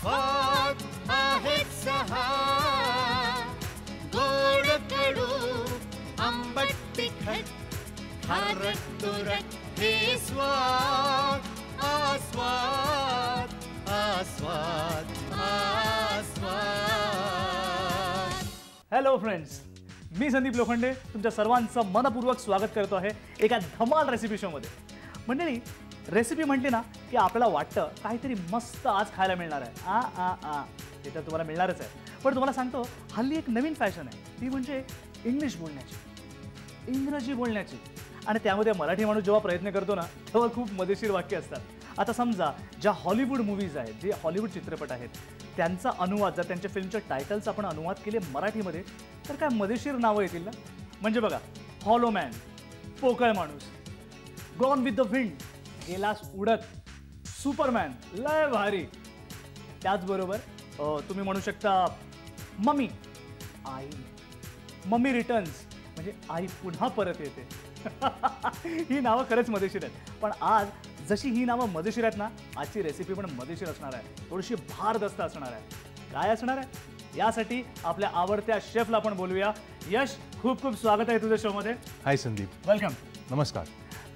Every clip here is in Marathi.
स्वाद आहेत सहा, गोड कडू आंबट तिखट खारट तुरट हे स्वाद आस्वाद आस्वाद आस्वाद. हॅलो फ्रेंड्स, मी संदीप लोखंडे तुमच्या सर्वांचं मनपूर्वक स्वागत करतो आहे एका धमाल रेसिपी शोमध्ये. मंडळी, रेसिपी म्हणते ना की आपल्याला वाटतं काहीतरी मस्त आज खायला मिळणार आहे. ते तर तुम्हाला मिळणारच आहे. पण तुम्हाला सांगतो, हल्ली एक नवीन फॅशन आहे, ती म्हणजे इंग्लिश बोलण्याची, इंग्रजी बोलण्याची. आणि त्यामध्ये मराठी माणूस जेव्हा प्रयत्न करतो ना तेव्हा खूप मजेशीर वाक्य असतात. आता समजा ज्या हॉलिवूड मूवीज आहेत, जे हॉलिवूड चित्रपट आहेत, त्यांचा अनुवाद जर त्यांच्या फिल्मचे टायटल्स आपण अनुवाद केले मराठीमध्ये तर काय मजेशीर नावं येतील ना. म्हणजे बघा, हॉलो मॅन, पोकळ माणूस, गॉन विथ द विंड, गेलास उडत, सुपरमॅन, लय भारी. त्याचबरोबर तुम्ही म्हणू शकता मम्मी, आई, मम्मी रिटर्न्स, म्हणजे आई पुन्हा परत येते. ही नावं खरंच मजेशीर आहेत. पण आज जशी ही नावं मजेशीर आहेत ना, आजची रेसिपी पण मजेशीर असणार आहे, थोडीशी भारदस्त असणार आहे. काय असणार आहे यासाठी आपल्या आवडत्या शेफला आपण बोलूया. यश, खूप खूप स्वागत आहे तुझ्या शोमध्ये. हाय संदीप. वेलकम. नमस्कार.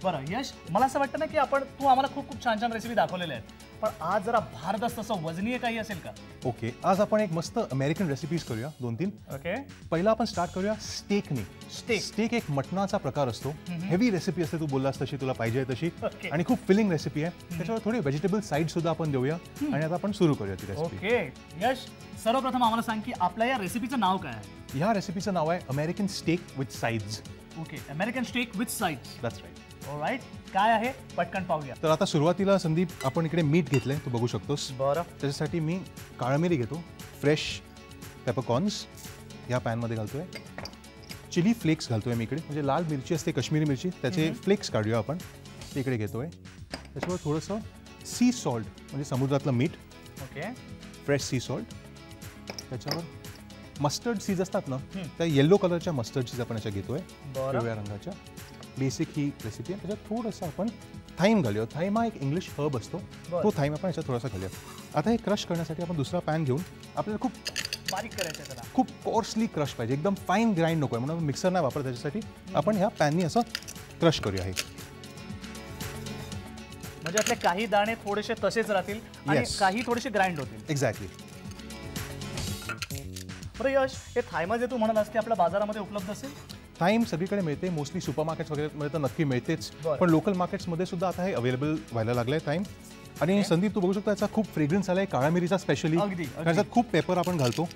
बरं यश, मला असं वाटतं ना की तू आम्हाला खूप खूप छान छान रेसिपी दाखवलेल्या आहेत, पण आज जरा भारदस्त असं वजनीय काही असेल का? ओके, आज आपण एक मस्त अमेरिकन रेसिपीज करूया, 2-3. ओके. पहिला आपण स्टार्ट करूया स्टेकने. स्टेक एक मटणाचा प्रकार असतो. हेवी रेसिपी असते, तू बोललास तशी, तुला पाहिजे तशी, आणि खूप फिलिंग रेसिपी आहे. त्याच्यावर थोडी व्हेजिटेबल साईड सुद्धा आपण देऊया आणि आता आपण सुरू करूया ती रेसिपी. ओके यश, सर्वप्रथम आम्हाला सांग की आपल्या या रेसिपीचं नाव काय आहे? ह्या रेसिपीचं नाव आहे American steak with sides. Okay, American steak with sides. That's right. Alright, काय आहे पटकन पाहूया. तर आता सुरुवातीला संदीप आपण इकडे मीठ घेतलंय, तू बघू शकतोस. बरं. त्याच्यासाठी मी काळा मिरी घेतो, फ्रेश पेपरकॉर्न्स ह्या पॅनमध्ये घालतोय. चिली फ्लेक्स घालतोय मी इकडे, म्हणजे लाल मिरची असते, काश्मीरी मिरची, त्याचे फ्लेक्स काढूया आपण, ते इकडे घेतोय. त्याच्यावर थोडंसं सी सॉल्ट, म्हणजे समुद्रातलं मीठ. ओके. Fresh C salt. त्याच्यावर मस्टर्ड सीज असतात ना, त्या येलो कलरच्या मस्टर्ड सीज आपण याच्या घेतोय, पिवळ्या रंगाच्या. बेसिक ही रेसिपी आहे. त्याच्यात थोडंसं आपण थाईम घालूया. थाईम हा एक इंग्लिश हर्ब असतो, तो थाईम आपण याच्यात थोडासा घालूया. आता हे क्रश करण्यासाठी आपण दुसरा पॅन घेऊन, आपल्याला खूप बारीक करायचं त्याला, खूप कोर्सली क्रश पाहिजे, एकदम फाईन ग्राइंड नको आहे, म्हणून मिक्सर नाही वापरत. त्याच्यासाठी आपण ह्या पॅननी असं क्रश करूया. हे म्हणजे आपले काही दाणे थोडेसे तसेच राहतील आणि काही थोडेसे ग्राइंड होतील. एक्झॅक्टली. बरं यश, हे थायमा जे तू म्हणालास ते आपल्या बाजारामध्ये उपलब्ध असेल? थाईम सगळीकडे मिळते, मोस्टली सुपर मार्केट्स वगैरे तर नक्की मिळतेच, पण लोकल मार्केट्समध्ये सुद्धा आता हे अवेलेबल व्हायला लागलं आहे थाईम. आणि संदीप, तू बघू शकता याचा खूप फ्रेग्रन्स आला आहे, काळा मिरीचा स्पेशली. त्याच्यात खूप पेपर आपण घालतो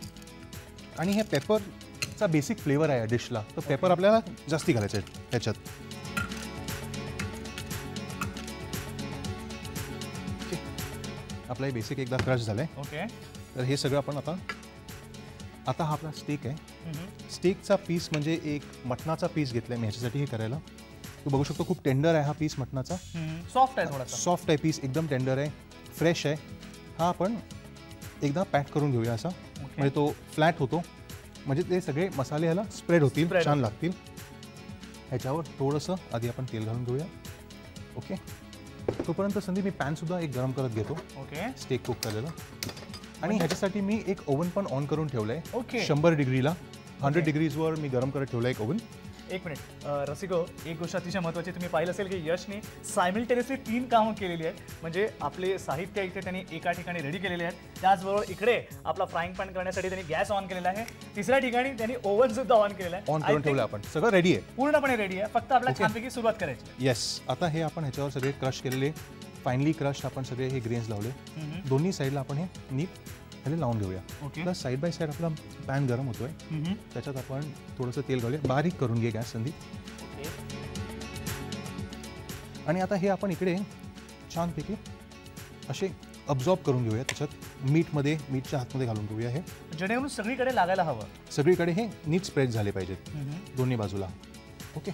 आणि हे पेपरचा बेसिक फ्लेवर आहे या डिशला, तर पेपर आपल्याला जास्ती घालायचं आहे त्याच्यात. आपला हे बेसिक एकदा क्रश झालंय. ओके. तर हे सगळं आपण आता हा आपला स्टेक आहे. स्टेकचा पीस म्हणजे एक मटणाचा पीस घेतलाय मी ह्याच्यासाठी हे करायला. तू बघू शकतो खूप टेंडर आहे हा पीस मटणाचा. सॉफ्ट आहे, थोडासा सॉफ्ट आहे पीस, एकदम टेंडर आहे, फ्रेश आहे. हा आपण एकदा पॅक करून घेऊया असा, म्हणजे तो फ्लॅट होतो, म्हणजे ते सगळे मसाले ह्याला स्प्रेड होतील, छान लागतील. ह्याच्यावर थोडंसं आधी आपण तेल घालून घेऊया. ओके. तोपर्यंत संदीप मी पॅनसुद्धा एक गरम करत घेतो. ओके. स्टेक कुक करायला. आणि ह्याच्यासाठी मी एक ओव्हन पण ऑन करून ठेवलंय. ओके. 100 डिग्रीला, 100 डिग्रीजवर मी गरम करत ठेवलंय एक ओव्हन. एक मिनिट रसिको, एक गोष्ट अतिशय महत्त्वाची, तुम्ही पाहिलं असेल की यशने सायमल्टेनियसली 3 कामं केलेली आहेत. म्हणजे आपले साहित्य इथे त्यांनी एका ठिकाणी रेडी केलेले आहेत, त्याचबरोबर इकडे आपला फ्राईंग पॅन करण्यासाठी त्यांनी गॅस ऑन केलेला आहे, तिसऱ्या ठिकाणी त्यांनी ओव्हन सुद्धा ऑन केलेला आहे. ऑन करून ठेवलं आपण, सगळं रेडी आहे, पूर्णपणे रेडी आहे, फक्त आपल्याला छानपैकी सुरुवात करायची. येस. आता हे आपण ह्याच्यावर सगळे क्रश केलेले, फाईनली क्रश आपण सगळे हे ग्रेन्स लावले. दोन्ही साईडला आपण हे नीट ह्याला लावून घेऊया. प्लस साईड बाय साईड आपला पॅन गरम होतोय, त्याच्यात आपण थोडंसं तेल घालूया. बारीक करून घे गॅस संदीप. आणि आता हे आपण इकडे छानपैकी असे अब्झॉर्ब करून घेऊया, त्याच्यात मीठच्या हातमध्ये घालून घेऊया, हे जेणेकरून सगळीकडे लागायला हवं, सगळीकडे हे नीट स्प्रेड झाले पाहिजेत दोन्ही बाजूला. ओके.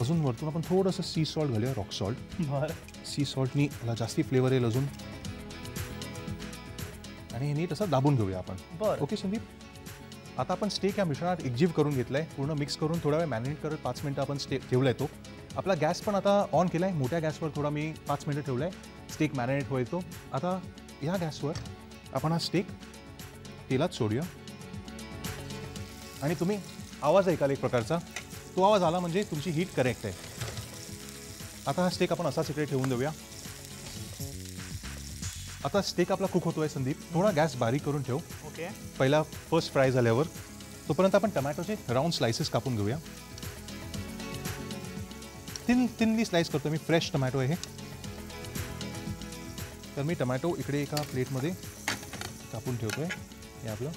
अजून वरतून आपण थोडंसं सी सॉल्ट घालूया, रॉक सॉल्ट. सी सॉल्टनी याला जास्ती फ्लेवर येईल अजून. आणि हे नीट असं दाबून घेऊया आपण. ओके संदीप. आता आपण स्टेक या मिश्रणात एकजीव करून घेतलाय, पूर्ण मिक्स करून थोडा वेळ मॅरिनेट करत 5 मिनिटं आपण स्टेक ठेवलाय. तो आपला गॅस पण आता ऑन केलाय, मोठ्या गॅसवर थोडा मी 5 मिनिटं ठेवलाय. Stake marinate व्हायचो. आता या गॅसवर आपण हा स्टेक तेलात सोडूया आणि तुम्ही आवाज ऐकाल एक प्रकारचा. तो आवाज आला म्हणजे तुमची हीट करेक्ट आहे. आता हा स्टेक आपण असाच इकडे ठेवून देऊया. आता स्टेक आपला कुक होतोय संदीप. थोडा गॅस बारीक करून ठेव. ओके. पहिला फर्स्ट फ्राय झाल्यावर तोपर्यंत आपण टमॅटोचे राऊंड स्लाइसेस कापून घेऊया. थिनली स्लाइस करतो मी. फ्रेश टमॅटो आहे. तर मी टमॅटो इकडे एका प्लेटमध्ये कापून ठेवतोय. हे आपलं.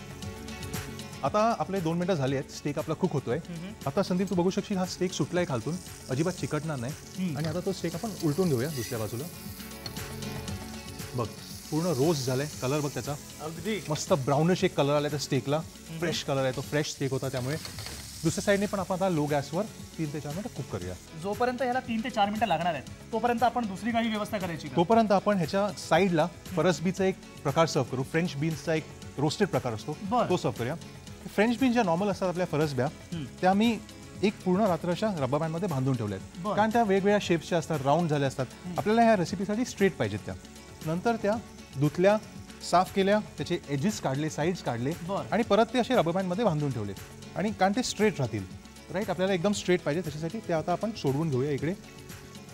आता आपले 2 मिनिटं झाली आहेत. स्टेक आपला कुक होतोय. आता संदीप तू बघू शकशील हा स्टेक सुटलाय खालतून, अजिबात चिकटणार नाही. आणि आता तो स्टेक आपण उलटून घेऊया दुसऱ्या बाजूला. बघ पूर्ण रोस्ट झालाय. कलर बघ त्याचा अगदी मस्त ब्राउनिश एक कलर आलाय त्या स्टेकला. फ्रेश कलर आहे तो. फ्रेश स्टेक होता त्यामुळे. दुसऱ्या साईडने पण आपण आता लो गॅसवर 3 ते 4 मिनिटं कुक करूया. जोपर्यंत ह्याला 3 ते 4 मिनिटं लागणार आहेत तोपर्यंत आपण दुसरी काही व्यवस्था करायची का? तोपर्यंत आपण ह्याच्या साईडला फरसबीचा एक प्रकार सर्व करू. फ्रेंच बीन्सचा एक रोस्टेड प्रकार असतो बरं. तो सर्व करूया. फ्रेंच बीन्स ज्या नॉर्मल असतात आपल्या फरसब्या त्या मी एक पूर्ण रात्र अशा रबर बँडमध्ये बांधून ठेवल्या आहेत. बरं. कारण त्या वेगवेगळ्या शेप्सच्या असतात, राऊंड झाल्या असतात. आपल्याला ह्या रेसिपीसाठी स्ट्रेट पाहिजेत त्या. नंतर त्या धुतल्या, साफ केल्या, त्याचे एजेस काढले, साईड्स काढले बरं. आणि परत ते असे रबर बँडमध्ये बांधून ठेवले. आणि कारण ते स्ट्रेट राहतील राईट. आपल्याला एकदम स्ट्रेट पाहिजे त्याच्यासाठी ते आता आपण सोडवून घेऊया इकडे.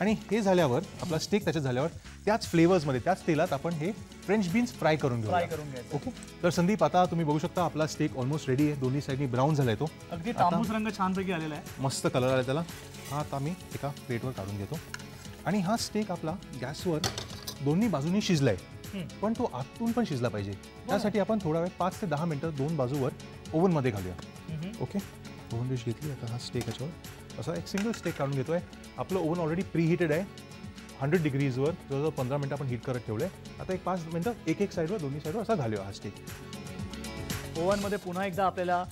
आणि हे झाल्यावर आपला स्टेक त्याच्यात झाल्यावर त्याच फ्लेवर्समध्ये त्याच तेलात आपण हे फ्रेंच बीन्स फ्राय करून घेऊया. ओके. तर संदीप आता तुम्ही बघू शकता आपला स्टेक ऑलमोस्ट रेडी आहे. दोन्ही साईडनी ब्राऊन झालाय तो. अगदी तांबूस रंग छानपैकी आलेला आहे. मस्त कलर आला त्याला. हा आता मी एका प्लेटवर काढून घेतो. आणि हा स्टेक आपला गॅसवर दोन्ही बाजूनी शिजलाय पण तो आतून पण शिजला पाहिजे. त्यासाठी आपण थोडा वेळ 5 ते 10 मिनिटं 2 बाजूवर ओव्हनमध्ये घालूया. ओके. ओव्हन डिश घेतली. आता हा स्टेक याच्यावर असा एक सिंगल स्टेक काढून घेतोय. आपलं ओव्हन ऑलरेडी प्री हिटेड आहे 100 डिग्रीजवर. जवळजवळ 15 मिनिटं आपण हीट करत ठेवलंय. आता एक 5 मिनिटं एक साईडवर दोन्ही साईडवर असा घालूया हा स्टेक. ओव्हनमध्ये पुन्हा एकदा आपल्याला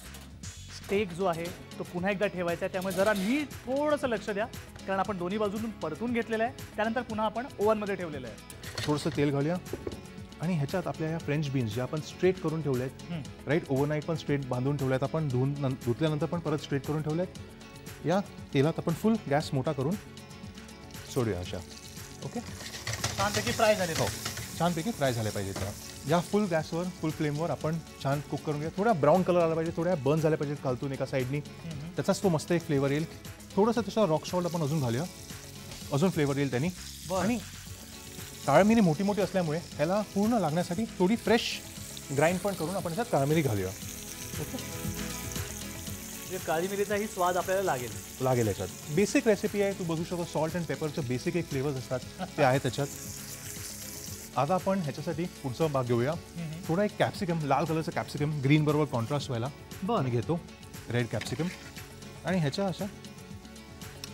स्टेक जो आहे तो पुन्हा एकदा ठेवायचा आहे. त्यामुळे जरा नीट थोडंसं लक्ष द्या कारण आपण दोन्ही बाजूतून परतून घेतलेलं आहे. त्यानंतर पुन्हा आपण ओव्हनमध्ये ठेवलेलं आहे. थोडंसं तेल घालूया आणि ह्याच्यात आपल्या या फ्रेंच बीन्स ज्या आपण स्ट्रेट करून ठेवल्या आहेत राईट. ओव्हरनाईट पण स्ट्रेट बांधून ठेवल्यात आपण. धुतल्यानंतर पण परत स्ट्रेट करून ठेवल्यात. या तेलात आपण फुल गॅस मोठा करून सोडूया अशा. ओके. छानपैकी फ्राय झाले. हो छानपैकी फ्राय झाले पाहिजे. त्या या फुल गॅसवर फुल फ्लेमवर आपण छान कुक करून घ्या. थोडा ब्राऊन कलर आला पाहिजे. थोड्या बर्न झाल्या पाहिजेत खालतून एका साईडनी. त्याचाच तो मस्त एक फ्लेवर येईल. थोडंसं तसं रॉक सॉल्ट आपण अजून घालूया. अजून फ्लेवर येईल त्यांनी. आणि काळमिरी मोठी मोठी असल्यामुळे ह्याला पूर्ण लागण्यासाठी थोडी फ्रेश ग्राइंड पण करून आपण ह्याच्यात काळमिरी घालूया. ओके. काळी मिरीचाही स्वाद आपल्याला लागेल याच्यात. बेसिक रेसिपी आहे. तू बघू शकतो सॉल्ट अँड पेपरचं बेसिक एक फ्लेवर्स असतात ते आहे त्याच्यात. आता आपण ह्याच्यासाठी पुढचा भाग घेऊया. थोडा एक कॅप्सिकम, लाल कलरचं कॅप्सिकम ग्रीन बरोबर कॉन्ट्रास्ट व्हायला मी घेतो. रेड कॅप्सिकम आणि ह्याच्या अशा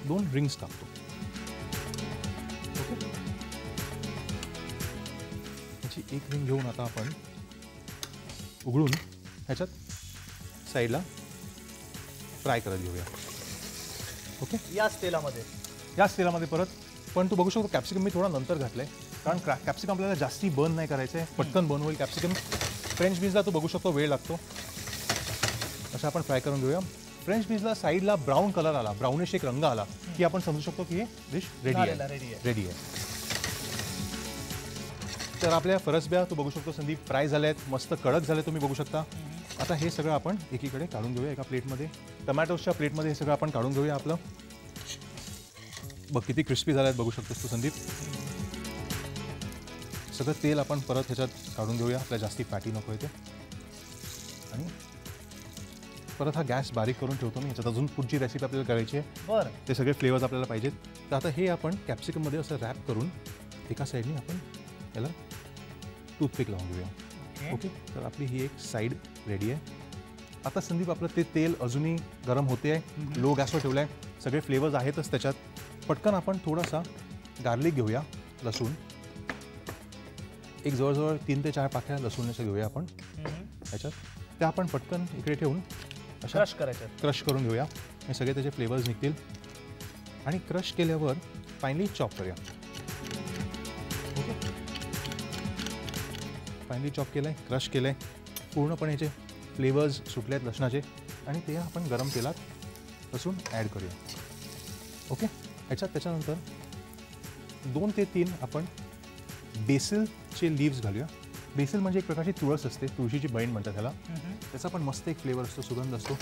2 रिंग्स टाकतो. ओके. ह्याची एक रिंग घेऊन आता आपण उघडून ह्याच्यात साईडला फ्राय करत घेऊया. ओके. याच तेलामध्ये परत. पण तू बघू शकतो कॅप्सिकम मी थोडा नंतर घातलाय कारण कॅप्सिकम आपल्याला जास्ती बर्न नाही करायचं आहे. पटकन बर्न होईल कॅप्सिकम. फ्रेंच बीन्सला तू बघू शकतो वेळ लागतो. असं आपण फ्राय करून घेऊया. फ्रेंच बीन्सला साईडला ब्राऊन कलर आला, ब्राउनिश एक रंग आला की आपण समजू शकतो की हे डिश रेडी आहे. तर आपल्या फरसब्या तू बघू शकतो संदीप फ्राय झाल्या आहेत. मस्त कडक झाले तुम्ही बघू शकता. आता हे सगळं आपण एकीकडे काढून घेऊया एका प्लेटमध्ये. टमॅटोच्या प्लेटमध्ये हे सगळं आपण काढून घेऊया. आपलं बघ किती क्रिस्पी झाले आहेत बघू शकतोस तू संदीप. सगळं तेल आपण परत ह्याच्यात काढून घेऊया. आपल्याला जास्ती फॅटी नको आहे ते. आणि परत हा गॅस बारीक करून ठेवतो मी. ह्याच्यात अजून पुढची रेसिपी आपल्याला करायची आहे. ते सगळे फ्लेवर्स आपल्याला पाहिजेत. तर आता हे आपण कॅप्सिकममध्ये असं रॅप करून एका साईडने आपण याला टूथपिक लावून घेऊया. ओके. तर आपली ही एक साईड रेडी आहे. आता संदीप आपलं ते तेल अजूनही गरम होते आहे. लो गॅसवर ठेवलं आहे. सगळे फ्लेवर्स आहेतच त्याच्यात. पटकन आपण थोडासा गार्लिक घेऊया. लसूण एक जवळजवळ 3 ते 4 पाकळ्या लसूणच्या घेऊया आपण ह्याच्यात. त्या आपण पटकन इकडे ठेवून अशा क्रश करून घेऊया. हे सगळे त्याचे फ्लेवर्स निघतील. आणि क्रश केल्यावर फायनली चॉप करूया. ओके. फायनली चॉप केलं आहे, क्रश केलं आहे. पूर्णपणे याचे फ्लेवर्स सुटले आहेत लसणाचे. आणि ते आपण गरम तेलात लसूण ॲड करूया. ओके. ह्याच्यात त्याच्यानंतर 2 ते 3 आपण बेसिलचे लीव्स घालूया. बेसिल म्हणजे एक प्रकारची तुळस असते, तुळशीची बहीण म्हणतात त्याला. त्याचा पण मस्त एक फ्लेवर असतो, सुगंध असतो.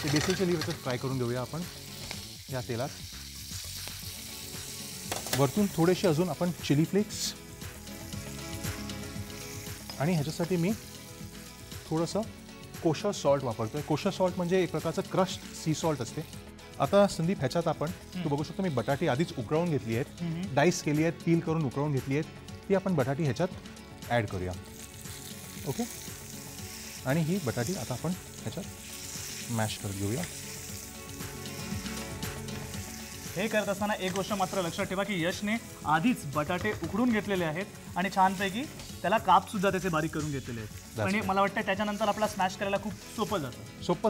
ते बेसिलचे लीव्ह याच्यात फ्राय करून घेऊया आपण या तेलात. वरतून थोडेसे अजून आपण चिली फ्लेक्स आणि ह्याच्यासाठी मी थोडंसं कोशर सॉल्ट वापरतोय. कोशर सॉल्ट म्हणजे एक प्रकारचं क्रश्ड सी सॉल्ट असते. आता संदीप ह्याच्यात आपण तू बघू शकतो मी बटाटी आधीच उकळवून घेतली आहेत, डाईस केली आहेत, पील करून उकळवून घेतली आहेत. ती आपण बटाटी ह्याच्यात ॲड करूया. ओके, आणि ही बटाटी आता आपण ह्याच्यात मॅश करत घेऊया. हे करत असताना एक गोष्ट मात्र लक्षात ठेवा की यशने आधीच बटाटे उकडून घेतलेले आहेत आणि छानपैकी त्याला काप सुद्धा त्याचे बारीक करून घेतलेले आहेत. आणि मला वाटतं त्याच्यानंतर आपला स्मॅश करायला खूप सोपं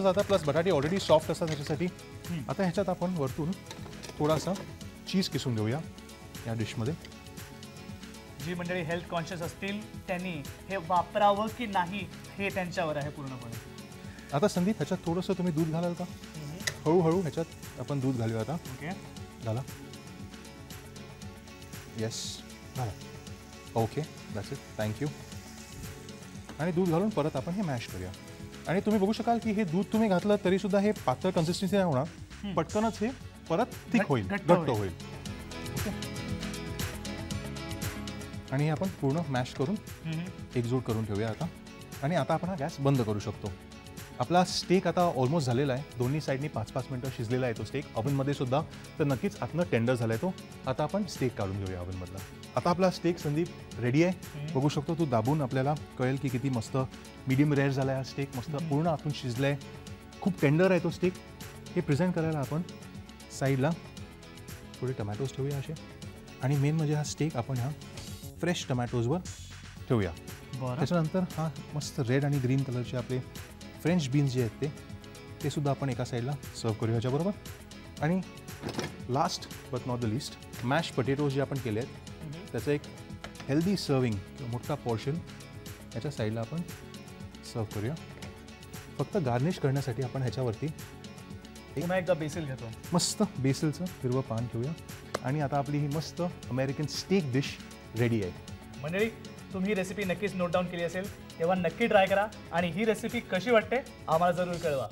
जातं. प्लस बटाटे ऑलरेडी सॉफ्ट असतात ह्याच्यासाठी. आता ह्याच्यात आपण वरतून थोडासा चीज किसून घेऊया या डिशमध्ये. जी मंडळी हेल्थ कॉन्शियस असतील त्यांनी हे वापरावं की नाही हे त्यांच्यावर आहे पूर्णपणे. आता संदीप ह्याच्यात थोडंसं तुम्ही दूध घालाल का? हळूहळू ह्याच्यात आपण दूध घालूया आता. ओके, घाला. येस, घाला. Okay, that's it, thank you. आणि दूध घालून परत आपण हे मॅश करूया. आणि तुम्ही बघू शकाल की हे दूध तुम्ही घातलं तरीसुद्धा हे पातळ कन्सिस्टन्सी नाही होणार, पटकनच हे परत थिक होईल, घट्ट होईल. ओके, आणि हे आपण पूर्ण मॅश करून एकजूट करून ठेवूया आता. आणि आता आपण हा गॅस बंद करू शकतो. आपला स्टेक आता ऑलमोस्ट झालेला आहे. दोन्ही साईडनी 5-5 मिनटं शिजलेला आहे तो स्टेक. ओव्हनमध्ये सुद्धा तर नक्कीच आतनं टेंडर झाला आहे तो. आता आपण स्टेक काढून घेऊया ओव्हनमधला. आता आपला स्टेक संदीप रेडी आहे. बघू शकतो तू दाबून आपल्याला कळेल की किती मस्त मीडियम रेअर झाला आहे हा स्टेक. मस्त पूर्ण आतून शिजला आहे, खूप टेंडर आहे तो स्टेक. हे प्रेझेंट करायला आपण साईडला थोडे टमॅटोज ठेवूया असे. आणि मेन म्हणजे हा स्टेक आपण ह्या फ्रेश टमॅटोजवर ठेवूया. त्याच्यानंतर हा मस्त रेड आणि ग्रीन कलरचे आपले फ्रेंच बीन्स जे आहेत ते सुद्धा आपण एका साईडला सर्व करूया ह्याच्याबरोबर. आणि last but not the list mash potatoes जे आपण केले आहेत त्याचं एक हेल्दी सर्विंग किंवा मोठा पोर्शन ह्याच्या साईडला आपण सर्व करूया. फक्त गार्निश करण्यासाठी आपण ह्याच्यावरती पुन्हा एकदा बेसिल घेतो. मस्त बेसिलचं हिरवं पान ठेवूया. आणि आता आपली ही मस्त अमेरिकन स्टेक डिश रेडी आहे. मंडळी, तुम्ही ही रेसिपी नक्कीच नोट डाऊन केली असेल तेव्हा नक्की ट्राय करा आणि ही रेसिपी कशी वाटते आम्हाला जरूर कळवा.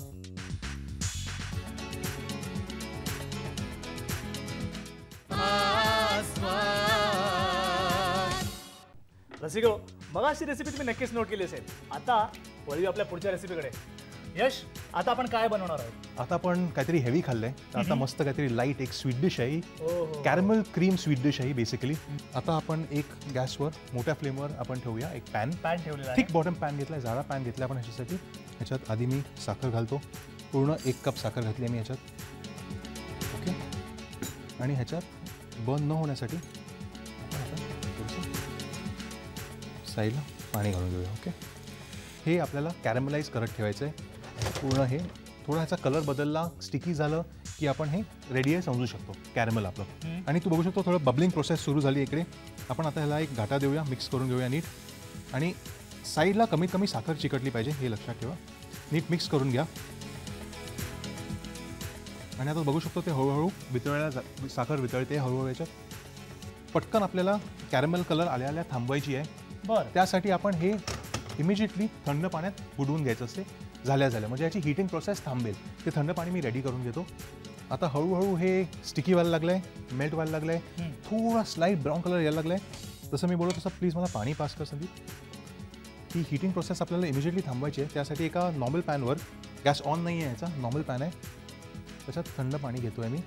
रसिको, बघा अशी रेसिपी तुम्ही नक्कीच नोट केली असेल. आता वळूया आपल्या पुढच्या रेसिपीकडे. यश, आता आपण काय बनवणार आहोत? आता आपण काहीतरी हेवी खाल्लंय, तर आता मस्त काहीतरी लाईट एक स्वीट डिश आहे. कॅरमल क्रीम स्वीट डिश आहे बेसिकली. आता आपण एक गॅसवर मोठ्या फ्लेमवर आपण ठेवूया एक पॅन ठेवलेला आहे. थिक बॉटम पॅन घेतलाय, जाडा पॅन घेतला आपण ह्याच्यासाठी. ह्याच्यात आधी मी साखर घालतो. पूर्ण 1 कप साखर घातली आहे मी ह्याच्यात. ओके, आणि ह्याच्यात बर्न न होण्यासाठी थोडंसं साईडला पाणी घालून घेऊया. ओके, हे आपल्याला कॅरमलाइज करत ठेवायचं आहे पूर्ण. हे थोडा ह्याचा कलर बदलला, स्टिकी झालं की आपण हे रेडी आहे समजू शकतो कॅरमल आपलं. आणि तू बघू शकतो थोडं बबलिंग प्रोसेस सुरू झाली इकडे. आपण आता ह्याला एक घाटा देऊया, मिक्स करून घेऊया नीट. आणि साईडला कमीत कमी साखर चिकटली पाहिजे हे लक्षात ठेवा. नीट मिक्स करून घ्या. आणि आता बघू शकतो ते हळूहळू वितळायला, साखर वितळते हळूहळू. याच्यात पटकन आपल्याला कॅरमल कलर आल्या आल्या थांबवायची आहे. बरं, त्यासाठी आपण हे इमिजिएटली थंड पाण्यात बुडवून घ्यायचं असते झाल्या म्हणजे याची हीटिंग प्रोसेस थांबेल. ते थंड पाणी मी रेडी करून घेतो. आता हळूहळू हे स्टिकी व्हायला लागलं आहे, मेल्ट व्हायला लागलं आहे, थोडा स्लाईट ब्राऊन कलर यायला लागला आहे. जसं मी बोलतो तसं प्लीज मला पाणी पास कर संदीप. ही हीटिंग प्रोसेस आपल्याला इमिजिएटली थांबवायची आहे. त्यासाठी एका नॉर्मल पॅनवर, गॅस ऑन नाही आहे याचा, नॉर्मल पॅन आहे, त्याच्यात थंड पाणी घेतो आहे मी.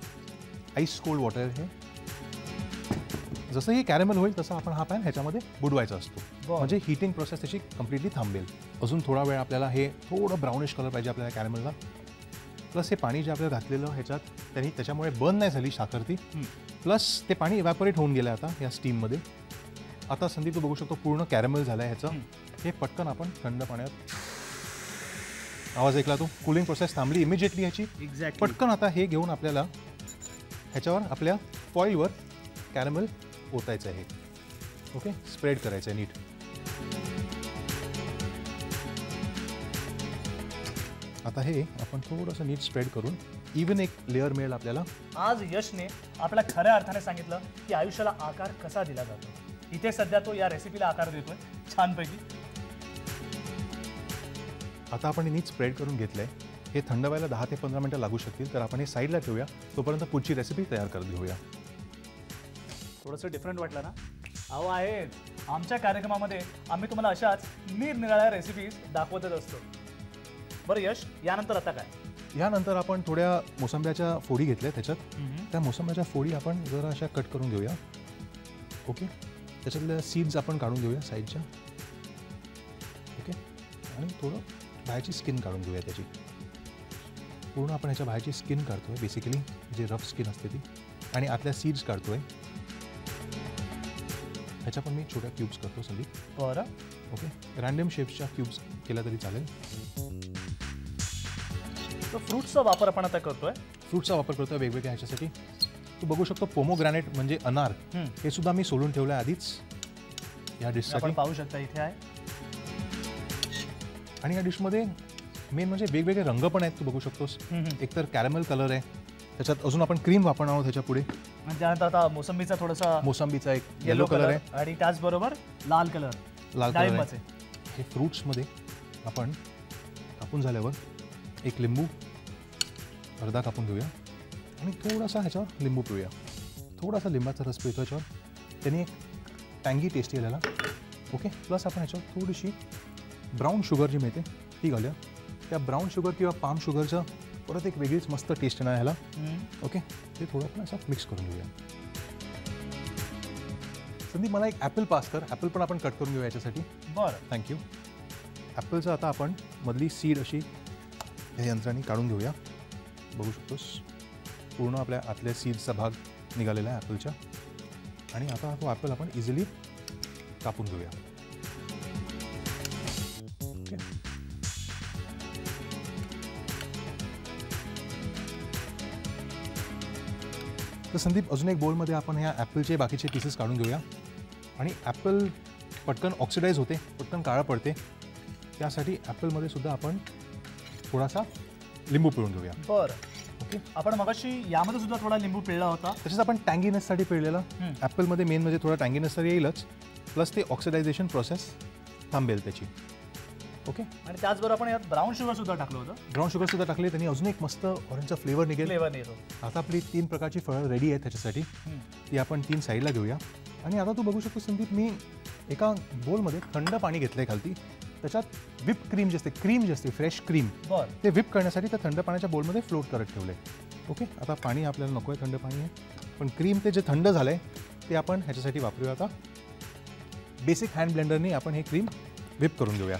आईस कोल्ड वॉटर हे. जसं हे कॅरमल होईल तसं आपण हा पॅन ह्याच्यामध्ये बुडवायचा असतो. म्हणजे हीटिंग प्रोसेस त्याची कम्प्लिटली थांबेल. अजून थोडा वेळ आपल्याला हे थोडं ब्राउनिश कलर पाहिजे आपल्याला कॅरमलला. प्लस हे पाणी जे आपल्याला घातलेलं ह्याच्यात त्याच्यामुळे बर्न नाही झाली साखर ती. प्लस ते पाणी इव्हॅपोरेट होऊन गेलं आता या स्टीममध्ये. आता संदीप तू बघू शकतो पूर्ण कॅरमल झालं आहे ह्याचं. हे पटकन आपण थंड पाण्यात, आवाज ऐकला तो, कूलिंग प्रोसेस थांबली इमिजिएटली ह्याची. पटकन आता हे घेऊन आपल्याला ह्याच्यावर आपल्या फॉईलवर कॅरमल ओतायचं आहे. ओके, स्प्रेड करायचं आहे नीट. आता हे आपण थोडंसं नीट स्प्रेड करून इवन एक लेअर मिळेल आपल्याला. आज यशने आपल्या खऱ्या अर्थाने सांगितलं की आयुष्याला आकार कसा दिला जातो. इथे सध्या तो या रेसिपीला आकार देतोय छानपैकी. आता आपण नीट स्प्रेड करून घेतलंय. हे थंड व्हायला 10 ते 15 मिनिटं लागू शकतील. तर आपण हे साईडला ठेवूया, तोपर्यंत पुढची रेसिपी तयार करत घेऊया. थोडंसं डिफरंट वाटलं ना? अहो आहे, आमच्या कार्यक्रमामध्ये आम्ही तुम्हाला अशाच निरनिराळ्या रेसिपीज दाखवतच असतो. बरं यश, यानंतर आता काय? यानंतर आपण थोड्या मोसंब्याच्या फोडी घेतल्या त्याच्यात. त्या मोसंब्याच्या फोडी आपण जरा अशा कट करून घेऊया. ओके, त्याच्यातल्या सीड्स आपण काढून घेऊया साईडच्या. ओके, आणि थोडं बाहेरची स्किन काढून घेऊया त्याची. पूर्ण आपण ह्याच्या बाहेरची स्किन काढतोय, बेसिकली जे रफ स्किन असते ती, आणि आतल्या सीड्स काढतोय. ह्याच्या पण मी छोट्या क्यूब्स करतो संदीप. बरं. ओके, रॅन्डम शेप्सच्या क्यूब्स केल्या तरी चालेल. तर फ्रूट्सचा वापर आपण आता करतोय. फ्रूटचा वापर करतोय वेगवेगळ्या ह्याच्यासाठी. तू बघू शकतो पोमोग्रॅनेट म्हणजे अनार, हे सुद्धा मी सोलून ठेवलं आहे आधीच या डिशसाठी. आपण पाहू शकता इथे आहे. आणि या डिशमध्ये मेन म्हणजे वेगवेगळे रंग पण आहेत, तू बघू शकतोस. एकतर कॅरमेल कलर आहे, त्याच्यात अजून आपण क्रीम वापरणार आहोत ह्याच्या पुढे. आणि त्यानंतर आता मोसंबीचा थोडासा मोसंबीचा एक येलो कलर आहे, आणि त्याचबरोबर लाल कलर आहे. हे फ्रूट्समध्ये आपण कापून झाल्यावर एक लिंबू अर्धा कापून घेऊया आणि थोडासा ह्याच्यावर लिंबू पिळूया. थोडासा लिंबाचा रस पिळतो ह्याच्यावर, त्याने एक टँगी टेस्ट यायला. ओके, प्लस आपण ह्याच्यावर थोडीशी ब्राऊन शुगर जी मिळते ती घालूया. त्या ब्राऊन शुगर किंवा पाम शुगरचं परत एक वेगळीच मस्त टेस्ट येणार ह्याला. ओके, ते थोडं आपण असं मिक्स करून घेऊया. संदीप, मला एक ॲपल पास कर. ॲपल पण आपण कट करून घेऊया याच्यासाठी. बरं, थँक्यू. ॲपलचं आता आपण मधली सीड अशी या यंत्राने काढून घेऊया. बघू शकतोस पूर्ण आपल्या आतल्या सीडचा भाग निघालेला आहे ॲपलच्या. आणि आता तो ॲपल आपण इझिली कापून घेऊया. ओके, तर संदीप, अजून एक बोलमध्ये आपण ह्या ॲपलचे बाकीचे पीसेस काढून घेऊया. आणि ॲपल पटकन ऑक्सिडाईज होते, पटकन काळा पडते, त्यासाठी ॲपलमध्ये सुद्धा आपण थोडासा लिंबू पिळून घेऊया. बरं. ओके, आपण मगाशी यामध्ये सुद्धा थोडा लिंबू पिळला होता. तसेच आपण टँगीनेससाठी पिळलेलं. ॲपलमध्ये मेन म्हणजे थोडा टँगीनेस तर येईलच, प्लस ते ऑक्सिडायझेशन प्रोसेस थांबेल त्याची. ओके, आणि त्याचबरोबर आपण यात ब्राऊन शुगर सुद्धा टाकलं होतं. ब्राऊन शुगर सुद्धा टाकले, त्यांनी अजून एक मस्त ऑरेंजचा फ्लेवर निघेल. फ्लेवर येतो. आता आपली 3 प्रकारची फळं रेडी आहेत त्याच्यासाठी. ती आपण 3 साईडला घेऊया. आणि आता तू बघू शकतो संदीप, मी एका बोलमध्ये थंड पाणी घेतलंय खालती. त्याच्यात व्हिप क्रीम जी असते, फ्रेश क्रीम, ते व्हिप करण्यासाठी त्या थंड पाण्याच्या बोलमध्ये फ्लोट करत ठेवले. ओके, आता पाणी आपल्याला नको आहे, थंड पाणी आहे, पण क्रीम ते जे थंड झालंय ते आपण ह्याच्यासाठी वापरूया. आता बेसिक हँड ब्लेंडरने आपण हे क्रीम व्हिप करून घेऊया.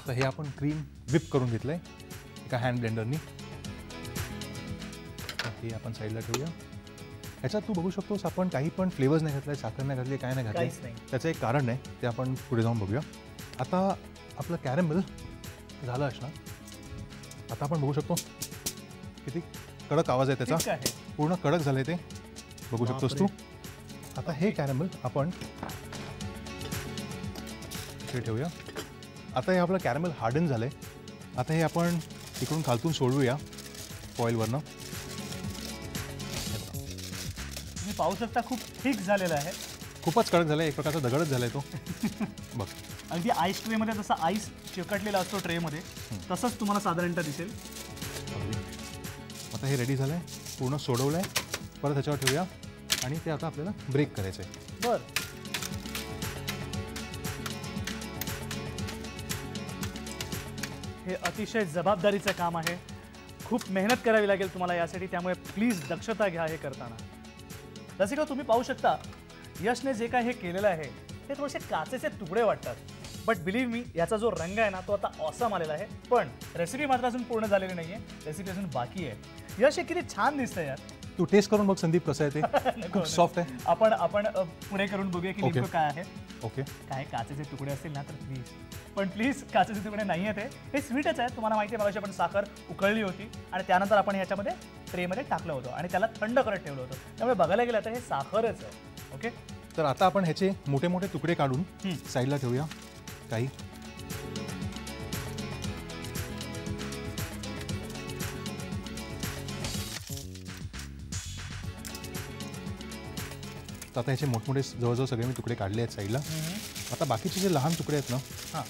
तर हे आपण क्रीम व्हिप करून घेतलंय एका हँड ब्लेंडरनी. हे आपण साईडला ठेवूया. ह्याच्यात तू बघू शकतोस आपण काही पण फ्लेवर्स नाही घातले, साखर नाही घातली, काय नाही घातले. त्याचं एक कारण आहे, ते आपण पुढे जाऊन बघूया. आता आपलं कॅरमेल झालं असणार. आता आपण बघू शकतो किती कडक आवाज आहे त्याचा, पूर्ण कडक झालंय ते, बघू शकतोस तू. आता हे कॅरमेल आपण इथे ठेवूया. आता हे आपलं कॅरमेल हार्डन झालंय. आता हे आपण तिकडून खालतून सोडवूया फॉईलवरनं. तुम्ही पाहू शकता खूप थिक झालेला आहे, खूपच कडक झालाय, एक प्रकारचा दगडच झालाय तो. बघ, अगदी आईस ट्रेमध्ये जसा आईस चिकटलेला असतो ट्रेमध्ये, तसंच तुम्हाला साधारणतः दिसेल. आता हे रेडी झालंय, पूर्ण सोडवलंय. परत ह्याच्यावर ठेवूया आणि ते आता आपल्याला ब्रेक करायचं आहे. बरं, हे अतिशय जबाबदारीचं काम आहे. खूप मेहनत करावी लागेल तुम्हाला यासाठी, त्यामुळे प्लीज दक्षता घ्या हे करताना. रसिका, तुम्ही पाहू शकता यशने जे काय हे केलेलं आहे ते थोडेसे काचेचे तुकडे वाटतात, बट बिलीव्ह मी, याचा जो रंग आहे ना तो आता ऑसम आलेला आहे. पण रेसिपी मात्र अजून पूर्ण झालेली नाही आहे, रेसिपी अजून बाकी आहे. यश, हे किती छान दिसतंय यार. तू टेस्ट करून बघ संदीप, कसं आहे ते. खूप सॉफ्ट आहे. आपण पुढे करून बघूया की नेमकं काय आहे. ओके, काय काचेचे तुकडे असतील ना तर प्लीज, पण प्लीज काचेचे तुकडे नाही आहेत. हे स्वीटच आहे. तुम्हाला माहिती आहे, मगाशी आपण साखर उकळली होती आणि त्यानंतर आपण ह्याच्यामध्ये ट्रेमध्ये टाकलं होतं आणि त्याला थंड करत ठेवलं होतं, त्यामुळे बघायला गेलं तर हे साखरच आहे. ओके, तर आता आपण ह्याचे मोठे मोठे तुकडे काढून साईडला ठेवूया काही. तर आता ह्याचे मोठमोठे जवळजवळ सगळे मी तुकडे काढले आहेत साईडला. आता बाकीचे जे लहान तुकडे आहेत ना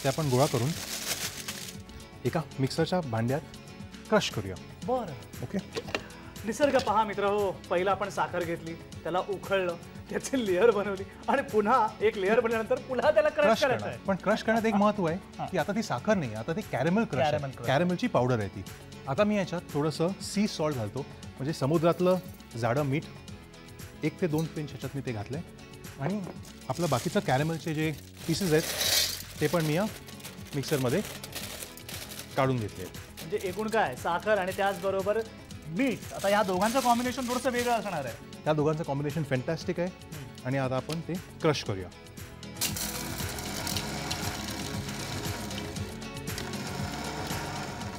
ते आपण गोळा करून एका मिक्सरच्या भांड्यात क्रश करूया. बरं. ओके. निसर्ग पहा मित्र हो, पहिला आपण साखर घेतली, त्याला उखळलं, त्याची लेअर बनवली आणि पुन्हा एक लेअर बनल्यानंतर पुन्हा त्याला क्रश करायचं आहे. पण क्रश करण्यात एक महत्व आहे की आता ती साखर नाही, आता ते कॅरमेल क्रश आहे. कॅरमेलची पावडर आहे ती. आता मी याच्यात थोडंसं सी सॉल्ट घालतो, म्हणजे समुद्रातलं जाडं मीठ. 1 ते 2 पिंच ह्याच्यात मी ते घातलंय आणि आपलं बाकीचं कॅरमेलचे जे पीसेस आहेत ते पण मी या मिक्सरमध्ये काढून घेतले. म्हणजे एकूण काय, साखर आणि त्याचबरोबर मीठ. आता या दोघांचं कॉम्बिनेशन थोडंसं वेगळं असणार आहे. त्या दोघांचं कॉम्बिनेशन फॅन्टॅस्टिक आहे. आणि आता आपण ते क्रश करूया.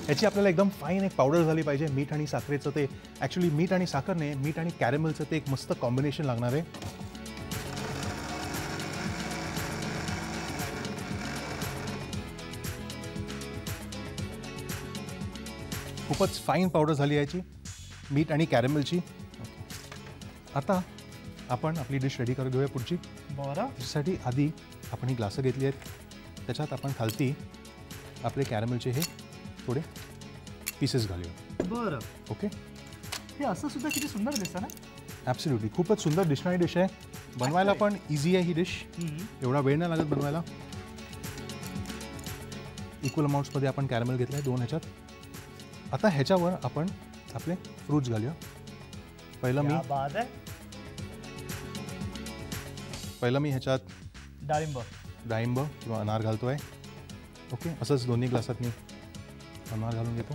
याची आपल्याला एकदम फाईन एक पावडर झाली पाहिजे. मीठ आणि साखरेचं ते ॲक्च्युली मीठ आणि साखर नाही, मीठ आणि कॅरमेलचं ते एक मस्त कॉम्बिनेशन लागणार आहे. खूपच फाईन पावडर झाली याची मीठ आणि कॅरमेलची. आता आपण आपली डिश रेडी करून घेऊया पुढची. बरं. त्यासाठी आधी आपण ही ग्लासं घेतली आहेत, त्याच्यात आपण खालती आपले कॅरमेलचे हे थोडे पीसेस घालूया. बरं. ओके. हे असं सुद्धा किती सुंदर दिसतं ना. ॲब्सोल्युटली खूपच सुंदर दिसणारी डिश आहे. बनवायला पण इझी आहे ही डिश. एवढा वेळ नाही लागत बनवायला. इक्वल अमाऊंट्समध्ये आपण कॅरमेल घेतलं आहे 2 ह्याच्यात. आता ह्याच्यावर आपण आपले फ्रूट्स घालूया. पहिलं मी ह्याच्यात डाळिंब किंवा अनार घालतो आहे. ओके. असंच दोन्ही ग्लासात मी अनार घालून घेतो.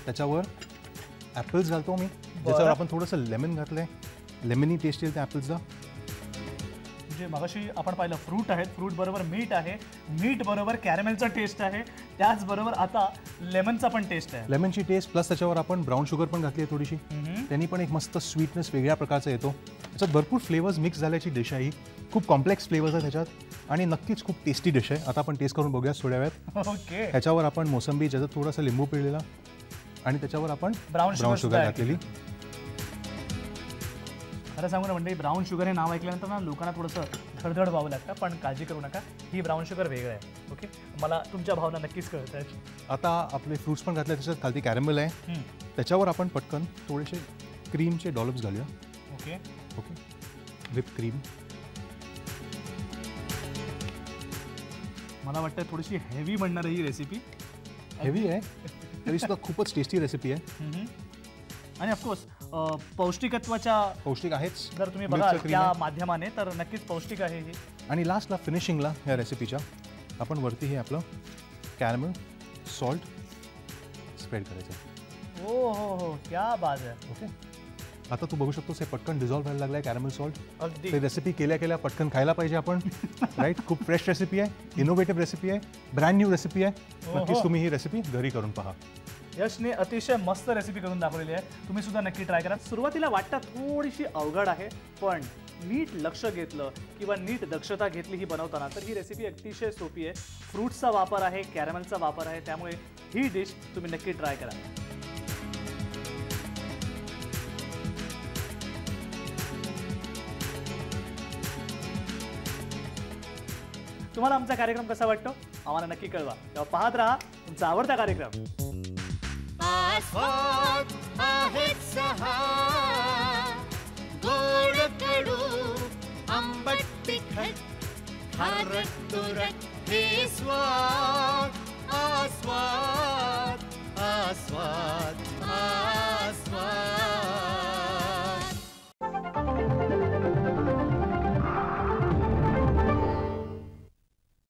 त्याच्यावर ॲपल्स घालतो मी, ज्याच्यावर आपण थोडंसं लेमन घातलं आहे. लेमनी टेस्ट येईल त्या ॲपल्सचा. म्हणजे मगाशी आपण पाहिलं फ्रूट आहेत, फ्रूट बरोबर मीठ आहे, मीठ बरोबर कॅरमेलचा टेस्ट आहे, त्याचबरोबर आता लेमनचा पण टेस्ट आहे. लेमनची टेस्ट प्लस त्याच्यावर आपण ब्राऊन शुगर पण घातली आहे थोडीशी. त्यांनी पण एक मस्त स्वीटनेस वेगळ्या प्रकारचा येतो. त्याच्यात भरपूर फ्लेवर्स मिक्स झाल्याची डिश आहे ही. खूप कॉम्प्लेक्स फ्लेवर्स आहेत त्याच्यात आणि नक्कीच खूप टेस्टी डिश आहे. आता आपण टेस्ट करून बघूया थोड्या वेळात. ओके. ह्याच्यावर आपण मोसंबी, ज्याच्यात थोडासा लिंबू पिळलेला आणि त्याच्यावर आपण ब्राऊन शुगर घातलेली. खरं सांगू ना म्हणजे ब्राऊन शुगर हे नाव ऐकल्यानंतर ना लोकांना थोडंसं धडधड व्हावं लागतं, पण काळजी करू नका, ही ब्राऊन शुगर वेगळं आहे. ओके. मला तुमच्या भावना नक्कीच कळत आहेत. आता आपले फ्रूट्स पण घातले, त्याच्यात खालती कॅरमेल आहे. त्याच्यावर आपण पटकन थोडेसे क्रीमचे डॉलप्स घालूया. ओके. ओके. विप क्रीम. मला वाटतं थोडीशी हेवी बनणार आहे ही रेसिपी. हेवी आहे तरी सुद्धा खूपच टेस्टी रेसिपी आहे. आणि ऑफकोर्स पौष्टिकत्वाच्या पौष्टिक आहेच जर तुम्ही बघाल त्या माध्यमाने तर नक्कीच पौष्टिक आहे ही. आणि लास्टला फिनिशिंगला या रेसिपीच्या आपण वरती हे आपलं कॅरमेल सॉल्ट स्प्रेड करायचं. हो हो हो, क्या बात आहे. ओके. आता तू बघू शकतोस हे पटकन डिझॉल्व्ह व्हायला लागलाय कॅरमेल सॉल्ट. अगदी. ते रेसिपी केल्या केल्या पटकन खायला पाहिजे आपण. राईट. खूप फ्रेश रेसिपी आहे, इनोव्हेटिव्ह रेसिपी आहे, ब्रँड न्यू रेसिपी आहे. नक्कीच तुम्ही ही रेसिपी घरी करून पहा. यशने अतिशय मस्त रेसिपी करून दाखवलेली आहे, तुम्ही सुद्धा नक्की ट्राय करा. सुरुवातीला वाटतं थोडीशी अवघड आहे, पण नीट लक्ष घेतलं किंवा नीट दक्षता घेतली ही बनवताना तर ही रेसिपी अतिशय सोपी आहे. फ्रूट्सचा वापर आहे, कॅरमेलचा वापर आहे, त्यामुळे ही डिश तुम्ही नक्की ट्राय करा. तुम्हाला आमचा कार्यक्रम कसा वाटतो आम्हाला नक्की कळवा. तेव्हा पाहत राहा तुमचा आवडता कार्यक्रम आस्वाद आहेत 6 गोड कडू आंबट तिखट खारट तुरट हे स्वाद आस्वाद आस्वाद.